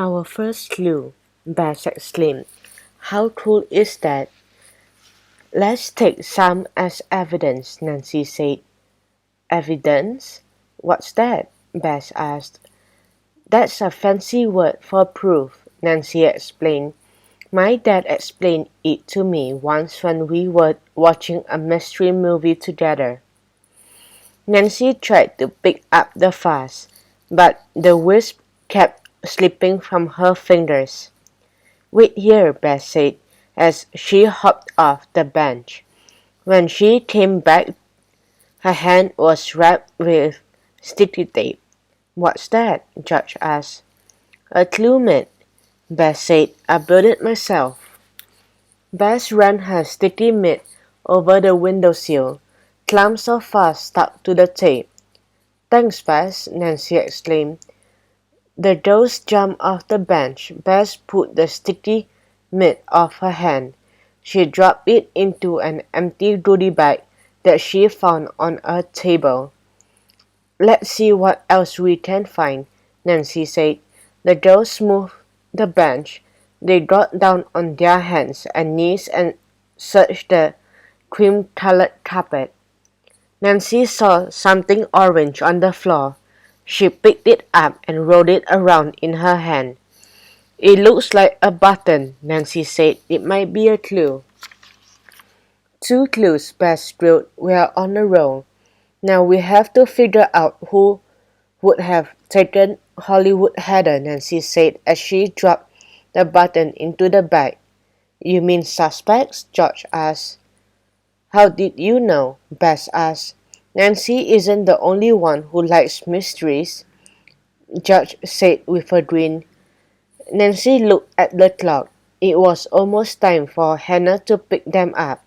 Our first clue, Bess exclaimed. How cool is that? Let's take some as evidence, Nancy said. Evidence? What's that? Bess asked. That's a fancy word for proof, Nancy explained. My dad explained it to me once when we were watching a mystery movie together. Nancy tried to pick up the vase, but the wisp kept slipping from her fingers. Wait here, Bess said, as she hopped off the bench. When she came back, her hand was wrapped with sticky tape. What's that? George asked. A clue, mate, Bess said. I built it myself. Bess ran her sticky mitt over the windowsill. Clumps of fuzz stuck to the tape. Thanks, Bess, Nancy exclaimed. The dolls jumped off the bench. Bess put the sticky mitt off her hand. She dropped it into an empty goodie bag that she found on a table. Let's see what else we can find, Nancy said. The dolls moved the bench. They got down on their hands and knees and searched the cream-colored carpet. Nancy saw something orange on the floor. She picked it up and rolled it around in her hand. It looks like a button, Nancy said. It might be a clue. 2 clues, Bess wrote. We're on a roll. Now we have to figure out who would have taken Hollywood Heather, Nancy said as she dropped the button into the bag. You mean suspects? George asked. How did you know? Bess asked. Nancy isn't the only one who likes mysteries, George said with a grin. Nancy looked at the clock. It was almost time for Hannah to pick them up.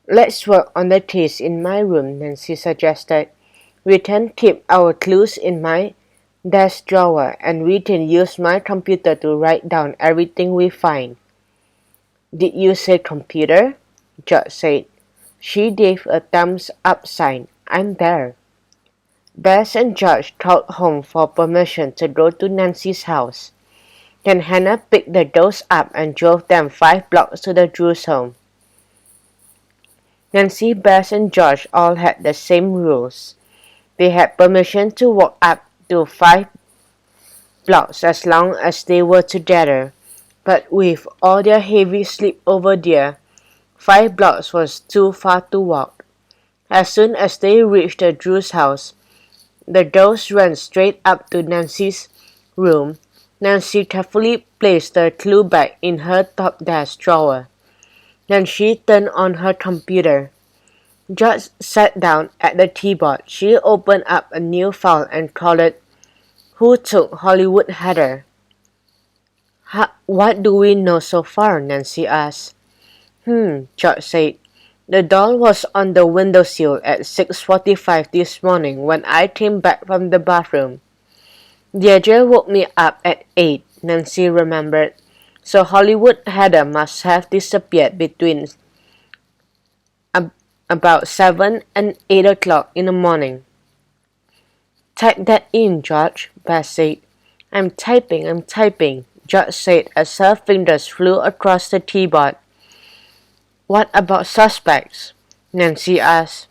Let's work on the case in my room, Nancy suggested. We can keep our clues in my desk drawer and we can use my computer to write down everything we find. Did you say computer? George said. She gave a thumbs up sign. I'm there. Bess and George called home for permission to go to Nancy's house. Then Hannah picked the dolls up and drove them 5 blocks to the Drews' home. Nancy, Bess, and George all had the same rules. They had permission to walk up to 5 blocks as long as they were together. But with all their heavy sleepover gear, 5 blocks was too far to walk. As soon as they reached the Drews' house, the dolls ran straight up to Nancy's room. Nancy carefully placed the clue bag in her top desk drawer. Then she turned on her computer. George sat down at the keyboard. She opened up a new file and called it Who Took Hollywood Heather? What do we know so far? Nancy asked. George said. The doll was on the windowsill at 6:45 this morning when I came back from the bathroom. Deirdre woke me up at 8, Nancy remembered. So Hollywood Heather must have disappeared between about 7 and 8 o'clock in the morning. Type that in, George, Bess said. I'm typing, George said as her fingers flew across the keyboard. What about suspects? Nancy asked.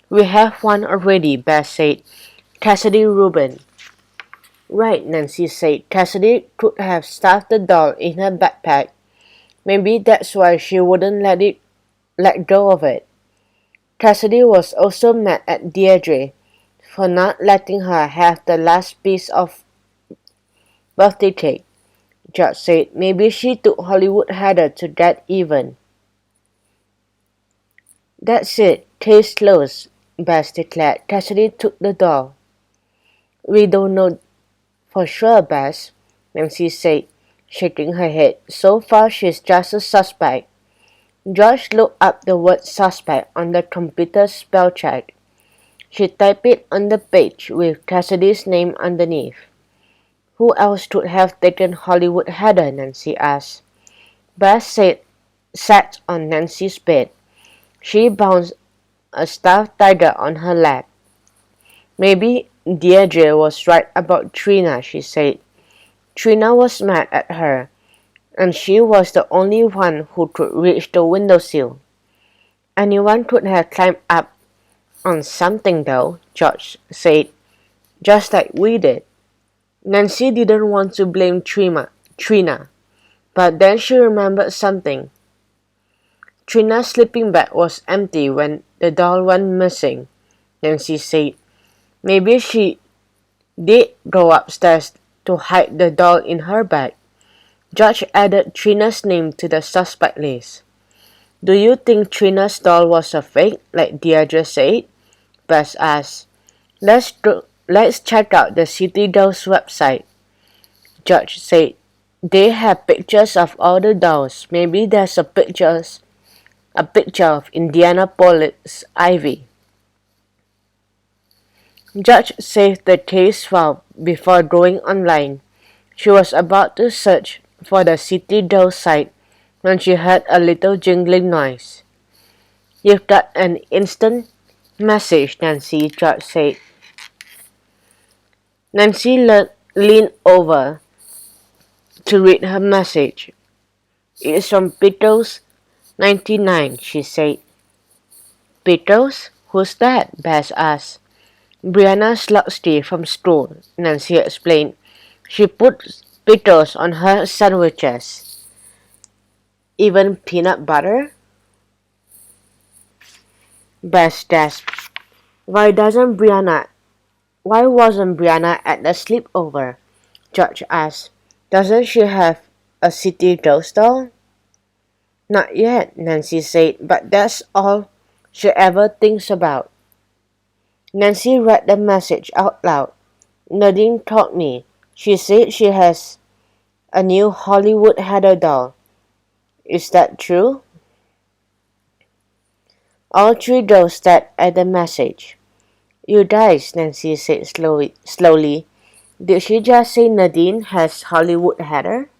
We have one already, Bess said. Cassidy Rubin. Right, Nancy said. Cassidy could have stuffed the doll in her backpack. Maybe that's why she wouldn't let go of it. Cassidy was also mad at Deirdre for not letting her have the last piece of birthday cake. George said maybe she took Hollywood Heather to get even. That's it. Case closed, Bess declared. Cassidy took the doll. We don't know for sure, Bess, Nancy said, shaking her head. So far she's just a suspect. George looked up the word suspect on the computer spell check. She typed it on the page with Cassidy's name underneath. Who else could have taken Hollywood Heather? Nancy asked. Bess sat on Nancy's bed. She bounced a stuffed tiger on her lap. Maybe Deirdre was right about Trina, she said. Trina was mad at her, and she was the only one who could reach the windowsill. Anyone could have climbed up on something though, George said, just like we did. Nancy didn't want to blame Trina, but then she remembered something. Trina's sleeping bag was empty when the doll went missing, Nancy said. Maybe she did go upstairs to hide the doll in her bag. George added Trina's name to the suspect list. Do you think Trina's doll was a fake, like Deirdre said? Bess asked. Let's check out the City Dolls website, George said. They have pictures of all the dolls. Maybe there's a picture of Indianapolis Ivy. George saved the case file before going online. She was about to search for the City Dolls site when she heard a little jingling noise. You've got an instant message, Nancy, George said. Nancy leaned over to read her message. It's from Beatles 99, she said. Beatles? Who's that? Bess asked. Brianna Slutsky from school, Nancy explained. She put Beatles on her sandwiches. Even peanut butter? Bess gasped. Why wasn't Brianna at the sleepover? George asked. Doesn't she have a City Ghost doll? Not yet, Nancy said, but that's all she ever thinks about. Nancy read the message out loud. Nadine told me. She said she has a new Hollywood Heather doll. Is that true? All three girls stared at the message. You guys, Nancy said slowly. Did she just say Nadine has Hollywood Heather?